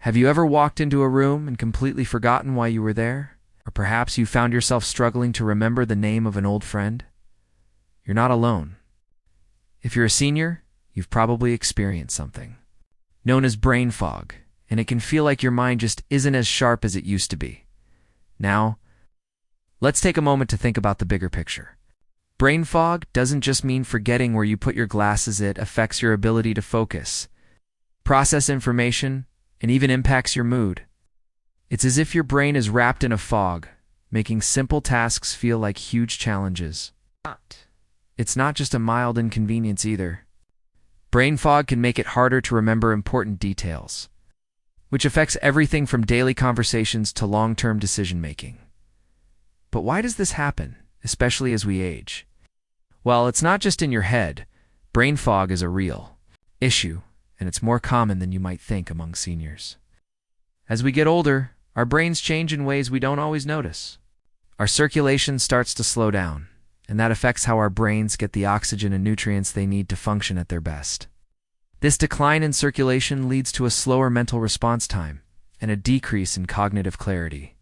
Have you ever walked into a room and completely forgotten why you were there? Or perhaps you found yourself struggling to remember the name of an old friend? You're not alone. If you're a senior, you've probably experienced something known as brain fog, and it can feel like your mind just isn't as sharp as it used to be. Now, let's take a moment to think about the bigger picture. Brain fog doesn't just mean forgetting where you put your glasses. It affects your ability to focus, process information, and even impacts your mood. It's as if your brain is wrapped in a fog, making simple tasks feel like huge challenges. It's not just a mild inconvenience either. Brain fog can make it harder to remember important details, which affects everything from daily conversations to long-term decision-making. But why does this happen, especially as we age? Well, it's not just in your head. Brain fog is a real issue, and it's more common than you might think among seniors. As we get older, our brains change in ways we don't always notice. Our circulation starts to slow down, and that affects how our brains get the oxygen and nutrients they need to function at their best. This decline in circulation leads to a slower mental response time and a decrease in cognitive clarity.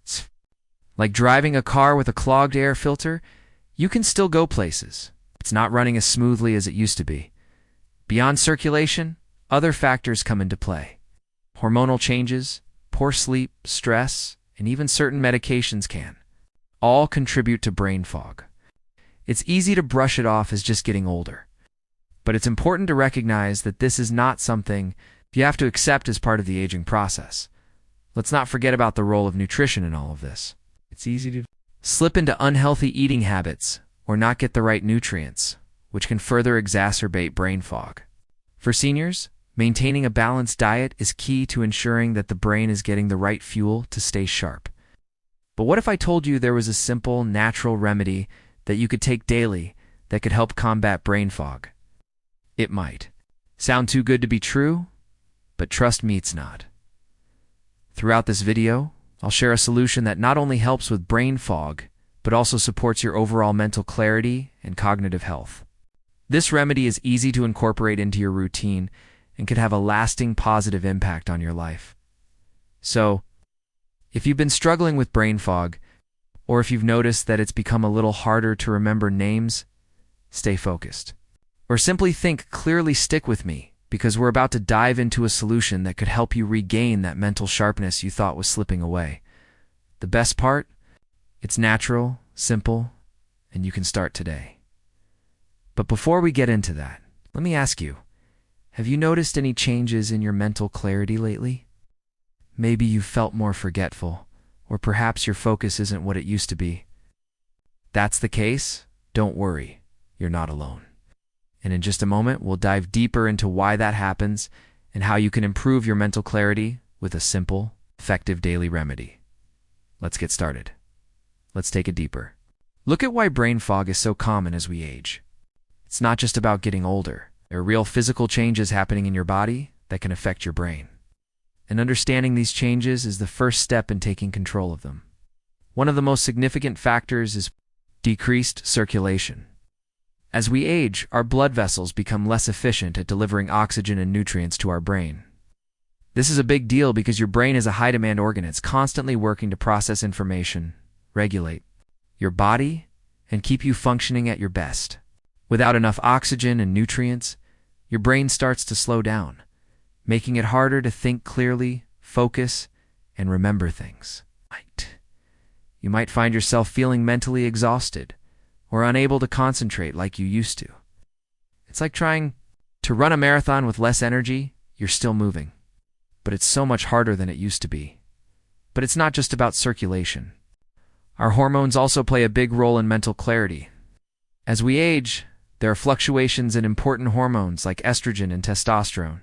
It's like driving a car with a clogged air filter. You can still go places. It's not running as smoothly as it used to be. Beyond circulation, other factors come into play. Hormonal changes, poor sleep, stress, and even certain medications can all contribute to brain fog. It's easy to brush it off as just getting older. But it's important to recognize that this is not something you have to accept as part of the aging process. Let's not forget about the role of nutrition in all of this. It's easy to slip into unhealthy eating habits or not get the right nutrients, which can further exacerbate brain fog. For seniors, maintaining a balanced diet is key to ensuring that the brain is getting the right fuel to stay sharp. But what if I told you there was a simple, natural remedy that you could take daily that could help combat brain fog? It might sound too good to be true, but trust me, it's not. Throughout this video, I'll share a solution that not only helps with brain fog, but also supports your overall mental clarity and cognitive health. This remedy is easy to incorporate into your routine and could have a lasting positive impact on your life. So, if you've been struggling with brain fog, or if you've noticed that it's become a little harder to remember names, stay focused. Or simply think clearly, stick with me, because we're about to dive into a solution that could help you regain that mental sharpness you thought was slipping away. The best part? It's natural, simple, and you can start today. But before we get into that, let me ask you, have you noticed any changes in your mental clarity lately? Maybe you've felt more forgetful, or perhaps your focus isn't what it used to be. That's the case? Don't worry, you're not alone. And in just a moment, we'll dive deeper into why that happens and how you can improve your mental clarity with a simple, effective daily remedy. Let's get started. Let's take it deeper. Look at why brain fog is so common as we age. It's not just about getting older. There are real physical changes happening in your body that can affect your brain. And understanding these changes is the first step in taking control of them. One of the most significant factors is decreased circulation. As we age, our blood vessels become less efficient at delivering oxygen and nutrients to our brain. This is a big deal because your brain is a high-demand organ. It's constantly working to process information, regulate your body, and keep you functioning at your best. Without enough oxygen and nutrients, your brain starts to slow down, making it harder to think clearly, focus, and remember things. You might find yourself feeling mentally exhausted or unable to concentrate like you used to. It's like trying to run a marathon with less energy. You're still moving, but it's so much harder than it used to be. But it's not just about circulation. Our hormones also play a big role in mental clarity. As we age, there are fluctuations in important hormones like estrogen and testosterone,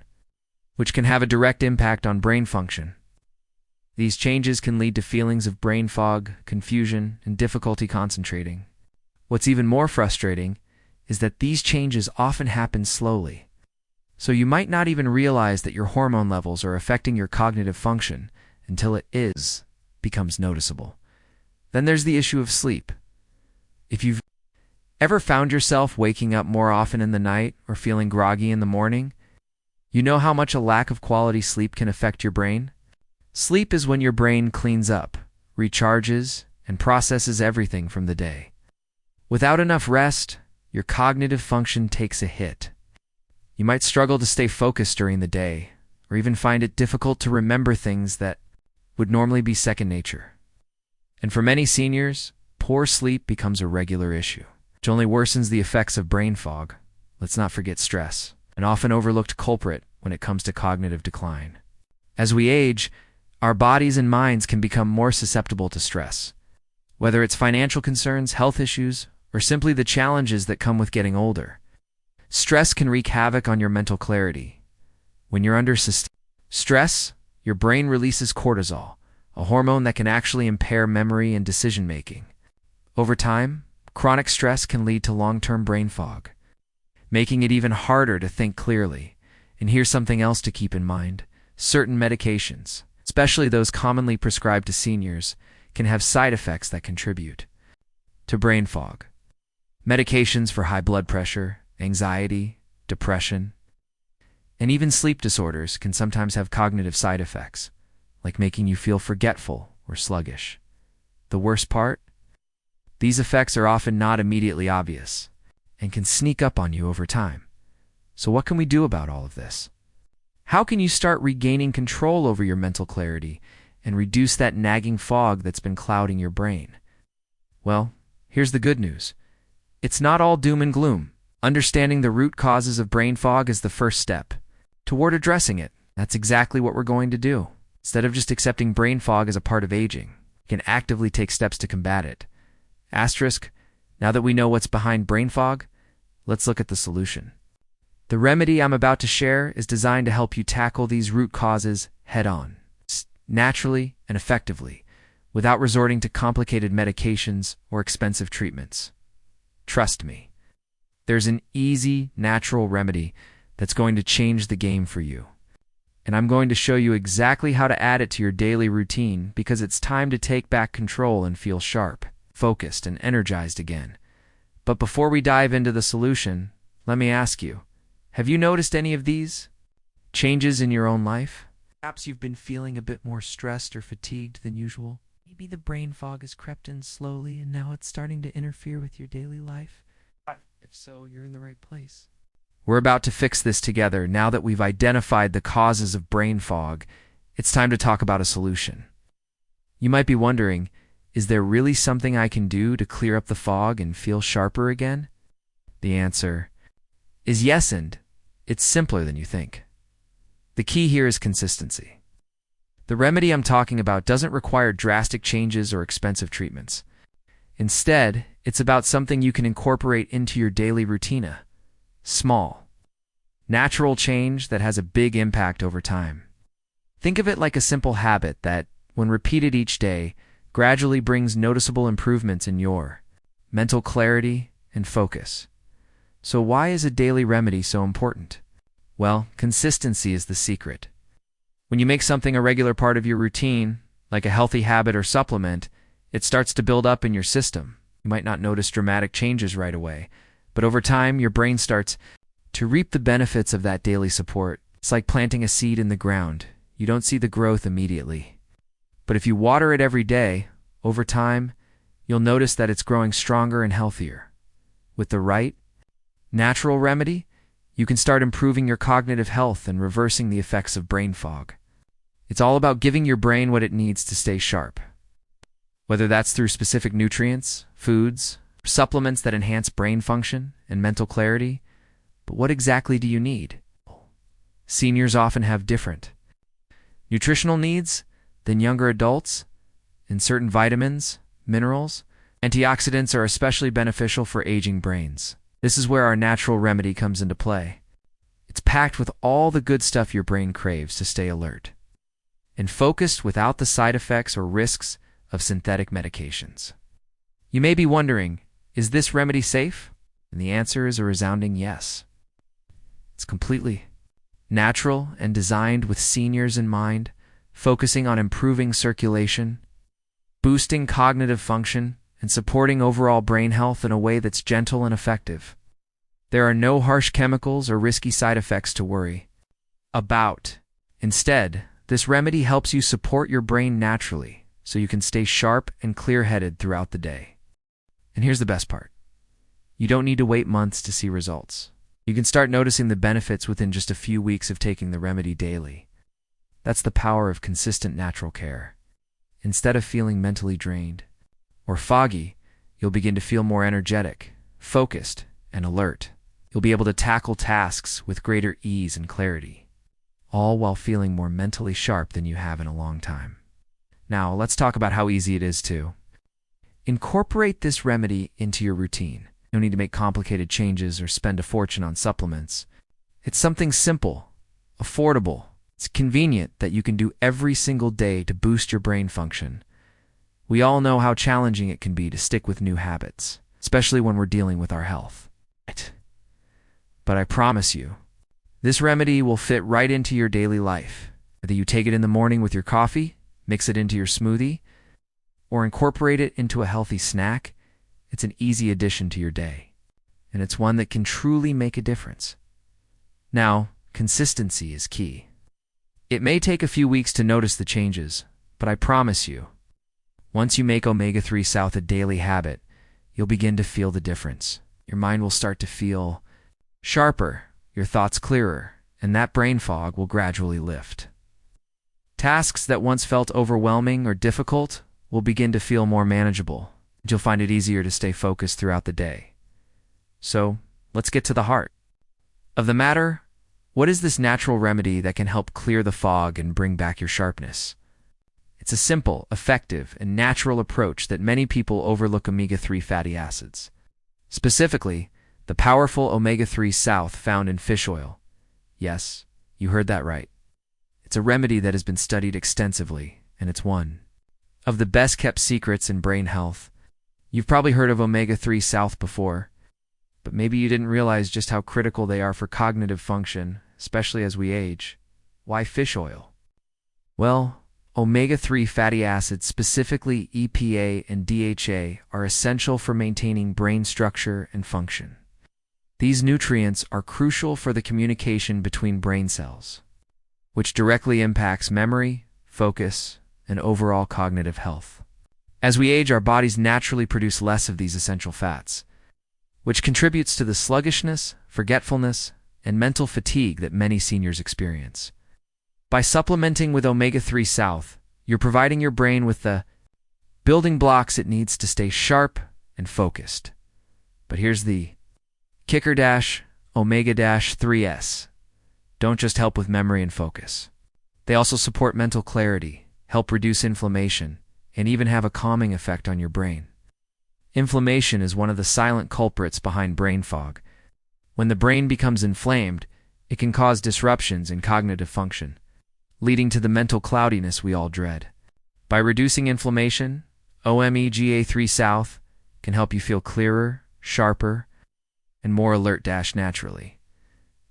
which can have a direct impact on brain function. These changes can lead to feelings of brain fog, confusion, and difficulty concentrating. What's even more frustrating is that these changes often happen slowly. So you might not even realize that your hormone levels are affecting your cognitive function until it becomes noticeable. Then there's the issue of sleep. If you've ever found yourself waking up more often in the night or feeling groggy in the morning, You know how much a lack of quality sleep can affect your brain? Sleep is when your brain cleans up, recharges, and processes everything from the day. Without enough rest, your cognitive function takes a hit. You might struggle to stay focused during the day, or even find it difficult to remember things that would normally be second nature. And for many seniors, poor sleep becomes a regular issue, which only worsens the effects of brain fog. Let's not forget stress, an often overlooked culprit when it comes to cognitive decline. As we age, our bodies and minds can become more susceptible to stress. Whether it's financial concerns, health issues, or simply the challenges that come with getting older, stress can wreak havoc on your mental clarity. When you're under stress, your brain releases cortisol, a hormone that can actually impair memory and decision-making. Over time, chronic stress can lead to long-term brain fog, making it even harder to think clearly. And here's something else to keep in mind. Certain medications, especially those commonly prescribed to seniors, can have side effects that contribute to brain fog. Medications for high blood pressure, anxiety, depression, and even sleep disorders can sometimes have cognitive side effects, like making you feel forgetful or sluggish. The worst part? These effects are often not immediately obvious and can sneak up on you over time. So what can we do about all of this? How can you start regaining control over your mental clarity and reduce that nagging fog that's been clouding your brain? Well, here's the good news. It's not all doom and gloom. Understanding the root causes of brain fog is the first step toward addressing it. That's exactly what we're going to do. Instead of just accepting brain fog as a part of aging, you can actively take steps to combat it. Asterisk, now that we know what's behind brain fog, let's look at the solution. The remedy I'm about to share is designed to help you tackle these root causes head-on, naturally and effectively, without resorting to complicated medications or expensive treatments. Trust me, there's an easy, natural remedy that's going to change the game for you. And I'm going to show you exactly how to add it to your daily routine because it's time to take back control and feel sharp, focused, and energized again. But before we dive into the solution, let me ask you, have you noticed any of these changes in your own life? Perhaps you've been feeling a bit more stressed or fatigued than usual. Maybe the brain fog has crept in slowly and now it's starting to interfere with your daily life. If so, you're in the right place. We're about to fix this together. Now that we've identified the causes of brain fog, it's time to talk about a solution. You might be wondering, is there really something I can do to clear up the fog and feel sharper again? The answer is yes, and it's simpler than you think. The key here is consistency. The remedy I'm talking about doesn't require drastic changes or expensive treatments. Instead, it's about something you can incorporate into your daily routine. Small, natural change that has a big impact over time. Think of it like a simple habit that, when repeated each day, gradually brings noticeable improvements in your mental clarity and focus. So why is a daily remedy so important? Well, consistency is the secret. When you make something a regular part of your routine, like a healthy habit or supplement, it starts to build up in your system. You might not notice dramatic changes right away, but over time, your brain starts to reap the benefits of that daily support. It's like planting a seed in the ground. You don't see the growth immediately. But if you water it every day, over time, you'll notice that it's growing stronger and healthier. With the right, natural remedy, you can start improving your cognitive health and reversing the effects of brain fog. It's all about giving your brain what it needs to stay sharp. Whether that's through specific nutrients, foods, supplements that enhance brain function and mental clarity, but what exactly do you need? Seniors often have different nutritional needs than younger adults, and certain vitamins, minerals, antioxidants are especially beneficial for aging brains. This is where our natural remedy comes into play. It's packed with all the good stuff your brain craves to stay alert, and focused without the side effects or risks of synthetic medications. You may be wondering, is this remedy safe? And the answer is a resounding yes. It's completely natural and designed with seniors in mind, focusing on improving circulation, boosting cognitive function, and supporting overall brain health in a way that's gentle and effective. There are no harsh chemicals or risky side effects to worry. about. Instead, this remedy helps you support your brain naturally so you can stay sharp and clear-headed throughout the day. And here's the best part. You don't need to wait months to see results. You can start noticing the benefits within just a few weeks of taking the remedy daily. That's the power of consistent natural care. Instead of feeling mentally drained or foggy, you'll begin to feel more energetic, focused, and alert. You'll be able to tackle tasks with greater ease and clarity, all while feeling more mentally sharp than you have in a long time. Now, let's talk about how easy it is to incorporate this remedy into your routine. No need to make complicated changes or spend a fortune on supplements. It's something simple, affordable, it's convenient that you can do every single day to boost your brain function. We all know how challenging it can be to stick with new habits, especially when we're dealing with our health. But I promise you, this remedy will fit right into your daily life. Whether you take it in the morning with your coffee, mix it into your smoothie, or incorporate it into a healthy snack, it's an easy addition to your day, and it's one that can truly make a difference. Now, consistency is key. It may take a few weeks to notice the changes, but I promise you, once you make omega-3 South a daily habit, you'll begin to feel the difference. Your mind will start to feel sharper, your thoughts clearer, and that brain fog will gradually lift. Tasks that once felt overwhelming or difficult will begin to feel more manageable. You'll find it easier to stay focused throughout the day. So, let's get to the heart of the matter. What is this natural remedy that can help clear the fog and bring back your sharpness? It's a simple, effective, and natural approach that many people overlook: omega-3 fatty acids. Specifically, the powerful omega-3 South found in fish oil. Yes, you heard that right. It's a remedy that has been studied extensively, and it's one of the best-kept secrets in brain health. You've probably heard of omega-3 South before, but maybe you didn't realize just how critical they are for cognitive function, especially as we age. Why fish oil? Well, omega-3 fatty acids, specifically EPA and DHA, are essential for maintaining brain structure and function. These nutrients are crucial for the communication between brain cells, which directly impacts memory, focus, and overall cognitive health. As we age, our bodies naturally produce less of these essential fats, which contributes to the sluggishness, forgetfulness, and mental fatigue that many seniors experience. By supplementing with omega-3 South, you're providing your brain with the building blocks it needs to stay sharp and focused. But here's the kicker: omega-3s don't just help with memory and focus. They also support mental clarity, help reduce inflammation, and even have a calming effect on your brain. Inflammation is one of the silent culprits behind brain fog. When the brain becomes inflamed, it can cause disruptions in cognitive function, leading to the mental cloudiness we all dread. By reducing inflammation, omega-3 South can help you feel clearer, sharper, and more alert naturally.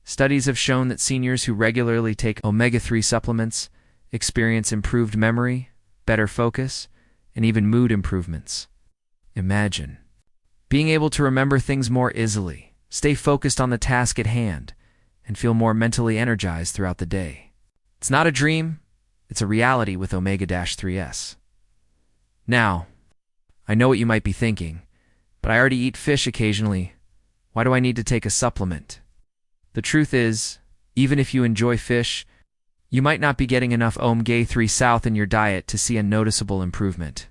Studies have shown that seniors who regularly take omega-3 supplements experience improved memory, better focus, and even mood improvements. Imagine being able to remember things more easily, stay focused on the task at hand, and feel more mentally energized throughout the day. It's not a dream, it's a reality with omega-3s. Now, I know what you might be thinking, but I already eat fish occasionally. Why do I need to take a supplement? The truth is, even if you enjoy fish, you might not be getting enough omega-3 South in your diet to see a noticeable improvement.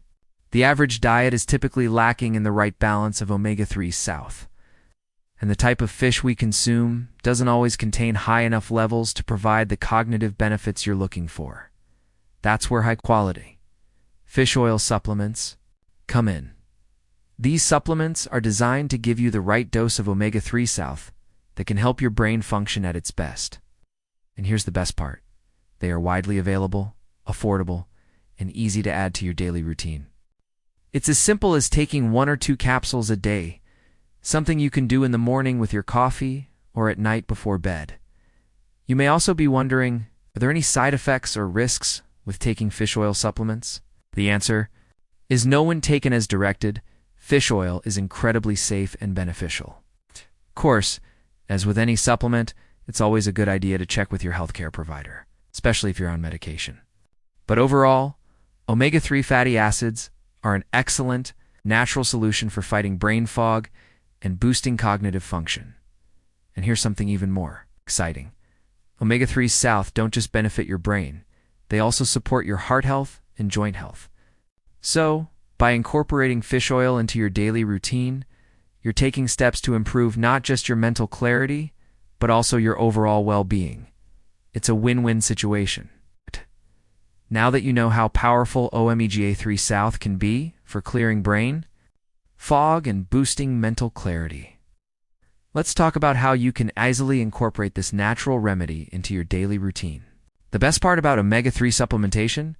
The average diet is typically lacking in the right balance of omega-3 South, and the type of fish we consume doesn't always contain high enough levels to provide the cognitive benefits you're looking for. That's where high-quality fish oil supplements come in. These supplements are designed to give you the right dose of omega-3 South that can help your brain function at its best. And here's the best part. They are widely available, affordable, and easy to add to your daily routine. It's as simple as taking 1 or 2 capsules a day, something you can do in the morning with your coffee or at night before bed. You may also be wondering, are there any side effects or risks with taking fish oil supplements? The answer is no. When taken as directed, fish oil is incredibly safe and beneficial. Of course, as with any supplement, it's always a good idea to check with your healthcare provider, especially if you're on medication. But overall, omega-3 fatty acids are an excellent, natural solution for fighting brain fog and boosting cognitive function. And here's something even more exciting. Omega-3s South don't just benefit your brain, they also support your heart health and joint health. So, by incorporating fish oil into your daily routine, you're taking steps to improve not just your mental clarity, but also your overall well-being. It's a win-win situation. Now that you know how powerful omega-3 South can be for clearing brain fog and boosting mental clarity, let's talk about how you can easily incorporate this natural remedy into your daily routine. The best part about omega-3 supplementation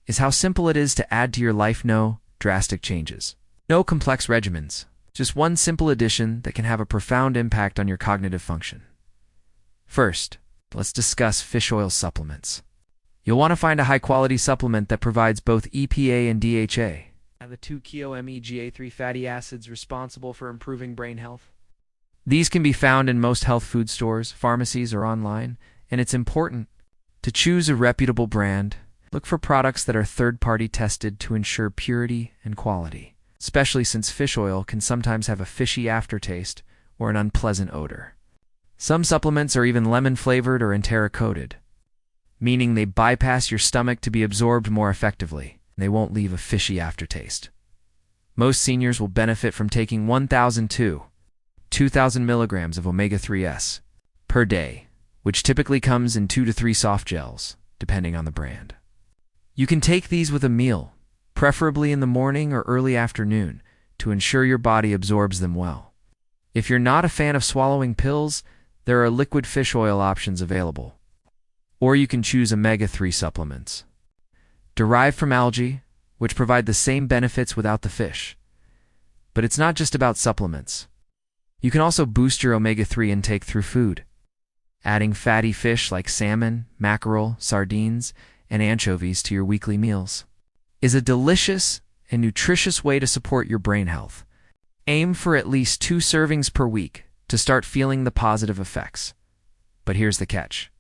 is how simple it is to add to your life. No drastic changes, no complex regimens, just one simple addition that can have a profound impact on your cognitive function. First, let's discuss fish oil supplements. You'll want to find a high-quality supplement that provides both EPA and DHA, the two key omega-3 fatty acids responsible for improving brain health. These can be found in most health food stores, pharmacies, or online, and it's important to choose a reputable brand. Look for products that are third-party tested to ensure purity and quality, especially since fish oil can sometimes have a fishy aftertaste or an unpleasant odor. Some supplements are even lemon-flavored or enteric-coated, meaning they bypass your stomach to be absorbed more effectively. They won't leave a fishy aftertaste. Most seniors will benefit from taking 1,000 to 2,000 milligrams of omega-3s per day, which typically comes in 2 to 3 soft gels, depending on the brand. You can take these with a meal, preferably in the morning or early afternoon, to ensure your body absorbs them well. If you're not a fan of swallowing pills, there are liquid fish oil options available. Or you can choose omega-3 supplements derived from algae, which provide the same benefits without the fish. But it's not just about supplements. You can also boost your omega-3 intake through food. Adding fatty fish like salmon, mackerel, sardines, and anchovies to your weekly meals is a delicious and nutritious way to support your brain health. Aim for at least 2 servings per week to start feeling the positive effects. But here's the catch.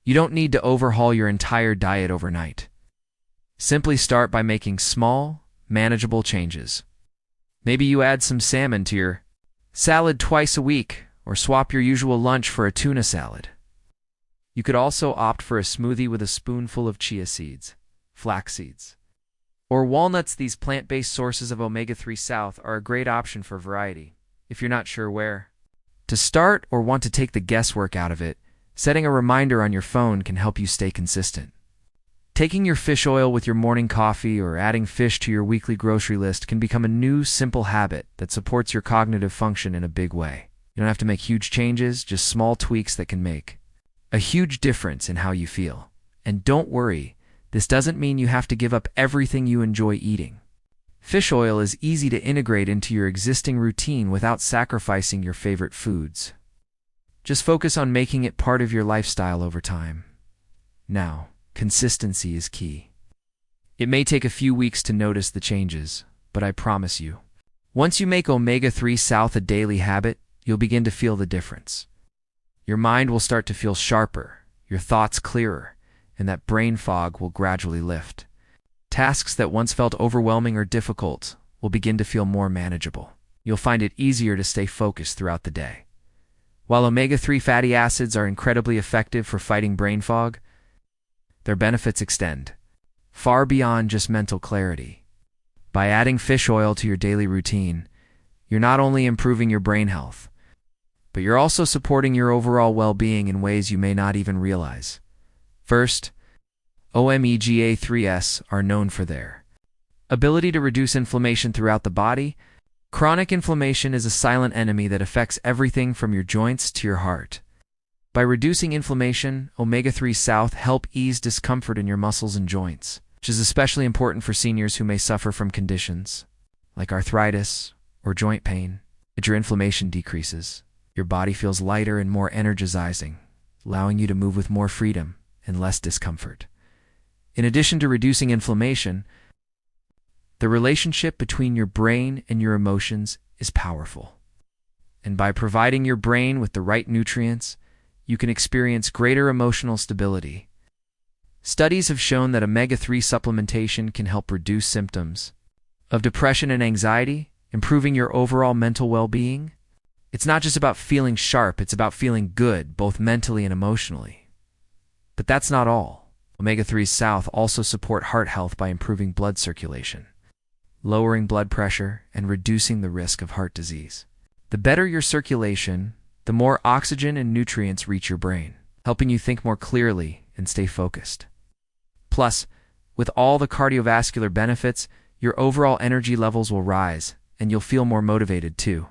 You don't need to overhaul your entire diet overnight. Simply start by making small, manageable changes. Maybe you add some salmon to your salad twice a week, or swap your usual lunch for a tuna salad. You could also opt for a smoothie with a spoonful of chia seeds, flax seeds, or walnuts. These plant-based sources of omega-3 South are a great option for variety. If you're not sure where to start or want to take the guesswork out of it, setting a reminder on your phone can help you stay consistent. Taking your fish oil with your morning coffee or adding fish to your weekly grocery list can become a new, simple habit that supports your cognitive function in a big way. You don't have to make huge changes, just small tweaks that can make a huge difference in how you feel. And don't worry, this doesn't mean you have to give up everything you enjoy eating. Fish oil is easy to integrate into your existing routine without sacrificing your favorite foods. Just focus on making it part of your lifestyle over time. Now, consistency is key. It may take a few weeks to notice the changes, but I promise you, once you make omega-3 South a daily habit, you'll begin to feel the difference. Your mind will start to feel sharper, your thoughts clearer, and that brain fog will gradually lift. Tasks that once felt overwhelming or difficult will begin to feel more manageable. You'll find it easier to stay focused throughout the day. While omega-3 fatty acids are incredibly effective for fighting brain fog, their benefits extend far beyond just mental clarity. By adding fish oil to your daily routine, you're not only improving your brain health, but you're also supporting your overall well-being in ways you may not even realize. First, omega-3s are known for their ability to reduce inflammation throughout the body. Chronic inflammation is a silent enemy that affects everything from your joints to your heart. By reducing inflammation, omega-3 South help ease discomfort in your muscles and joints, which is especially important for seniors who may suffer from conditions like arthritis or joint pain. As your inflammation decreases, your body feels lighter and more energizing, allowing you to move with more freedom and less discomfort. In addition to reducing inflammation, the relationship between your brain and your emotions is powerful. And by providing your brain with the right nutrients, you can experience greater emotional stability. Studies have shown that omega-3 supplementation can help reduce symptoms of depression and anxiety, improving your overall mental well-being. It's not just about feeling sharp, it's about feeling good, both mentally and emotionally. But that's not all. Omega-3s South also support heart health by improving blood circulation, lowering blood pressure, and reducing the risk of heart disease. The better your circulation, the more oxygen and nutrients reach your brain, helping you think more clearly and stay focused. Plus, with all the cardiovascular benefits, your overall energy levels will rise, and you'll feel more motivated to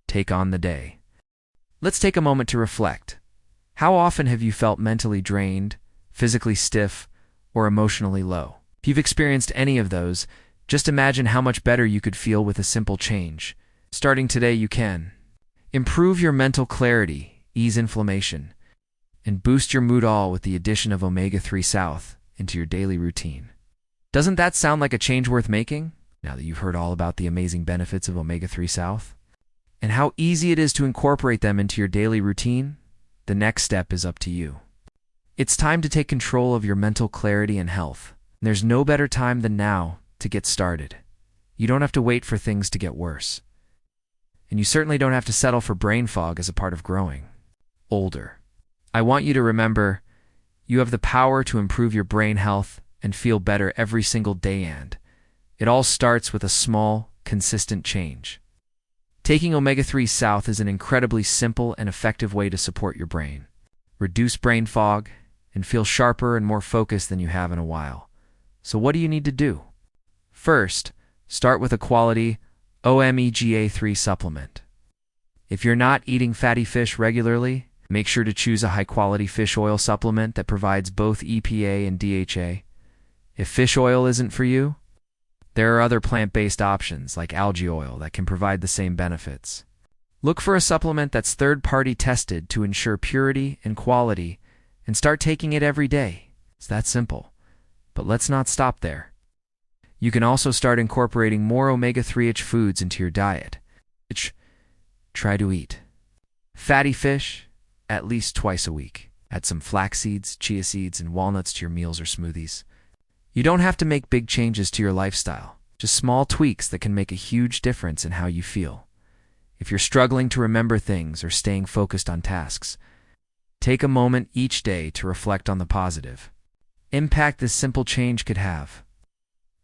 take on the day. Let's take a moment to reflect. How often have you felt mentally drained, physically stiff, or emotionally low? If you've experienced any of those, just imagine how much better you could feel with a simple change. Starting today, you can improve your mental clarity, ease inflammation, and boost your mood, all with the addition of Omega-3 South into your daily routine. Doesn't that sound like a change worth making, now that you've heard all about the amazing benefits of Omega-3 South? And how easy it is to incorporate them into your daily routine? The next step is up to you. It's time to take control of your mental clarity and health. There's no better time than now to get started. You don't have to wait for things to get worse. And you certainly don't have to settle for brain fog as a part of growing older. I want you to remember, you have the power to improve your brain health and feel better every single day, and it all starts with a small, consistent change. Taking Omega-3 South is an incredibly simple and effective way to support your brain, reduce brain fog, and feel sharper and more focused than you have in a while. So what do you need to do? First, start with a quality omega-3 supplement. If you're not eating fatty fish regularly, make sure to choose a high-quality fish oil supplement that provides both EPA and DHA. If fish oil isn't for you, there are other plant-based options like algae oil that can provide the same benefits. Look for a supplement that's third-party tested to ensure purity and quality, and start taking it every day. It's that simple. But let's not stop there. You can also start incorporating more omega-3-rich foods into your diet. Try to eat fatty fish at least twice a week. Add some flax seeds, chia seeds, and walnuts to your meals or smoothies. You don't have to make big changes to your lifestyle, just small tweaks that can make a huge difference in how you feel. If you're struggling to remember things or staying focused on tasks, take a moment each day to reflect on the positive impact this simple change could have.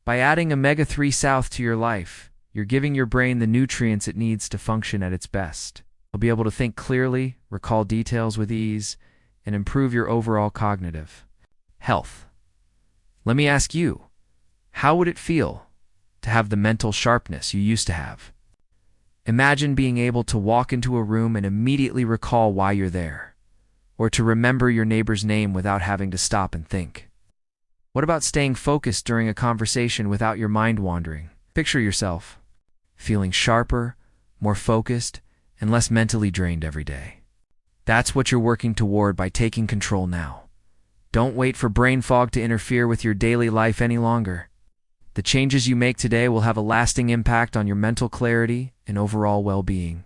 By adding Omega-3 South to your life, you're giving your brain the nutrients it needs to function at its best. You'll be able to think clearly, recall details with ease, and improve your overall cognitive health. Let me ask you, how would it feel to have the mental sharpness you used to have? Imagine being able to walk into a room and immediately recall why you're there, or to remember your neighbor's name without having to stop and think. What about staying focused during a conversation without your mind wandering? Picture yourself feeling sharper, more focused, and less mentally drained every day. That's what you're working toward by taking control now. Don't wait for brain fog to interfere with your daily life any longer. The changes you make today will have a lasting impact on your mental clarity and overall well-being.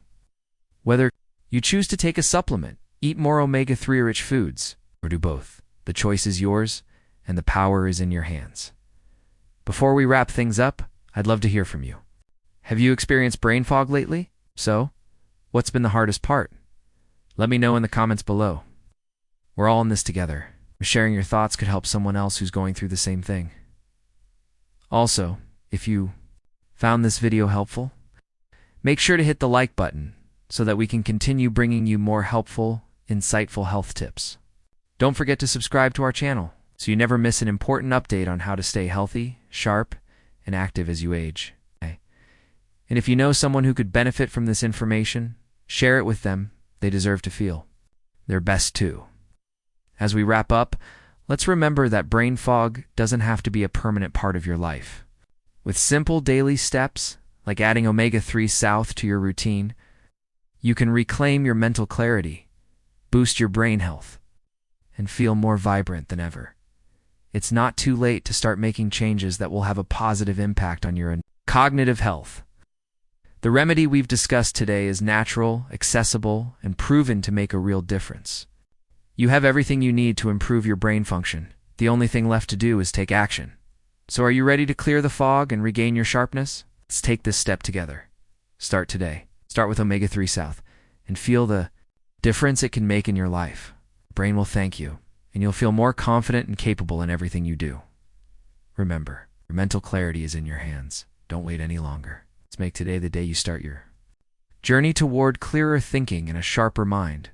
Whether you choose to take a supplement, eat more omega-3-rich foods, or do both, the choice is yours, and the power is in your hands. Before we wrap things up, I'd love to hear from you. Have you experienced brain fog lately? So, what's been the hardest part? Let me know in the comments below. We're all in this together. Sharing your thoughts could help someone else who's going through the same thing. Also, if you found this video helpful, make sure to hit the like button so that we can continue bringing you more helpful, insightful health tips. Don't forget to subscribe to our channel so you never miss an important update on how to stay healthy, sharp, and active as you age. And if you know someone who could benefit from this information, share it with them. They deserve to feel their best too. As we wrap up, let's remember that brain fog doesn't have to be a permanent part of your life. With simple daily steps, like adding Omega-3 South to your routine, you can reclaim your mental clarity, boost your brain health, and feel more vibrant than ever. It's not too late to start making changes that will have a positive impact on your cognitive health. The remedy we've discussed today is natural, accessible, and proven to make a real difference. You have everything you need to improve your brain function. The only thing left to do is take action. So are you ready to clear the fog and regain your sharpness? Let's take this step together. Start today. Start with Omega-3 South and feel the difference it can make in your life. Your brain will thank you, and you'll feel more confident and capable in everything you do. Remember, your mental clarity is in your hands. Don't wait any longer. Let's make today the day you start your journey toward clearer thinking and a sharper mind.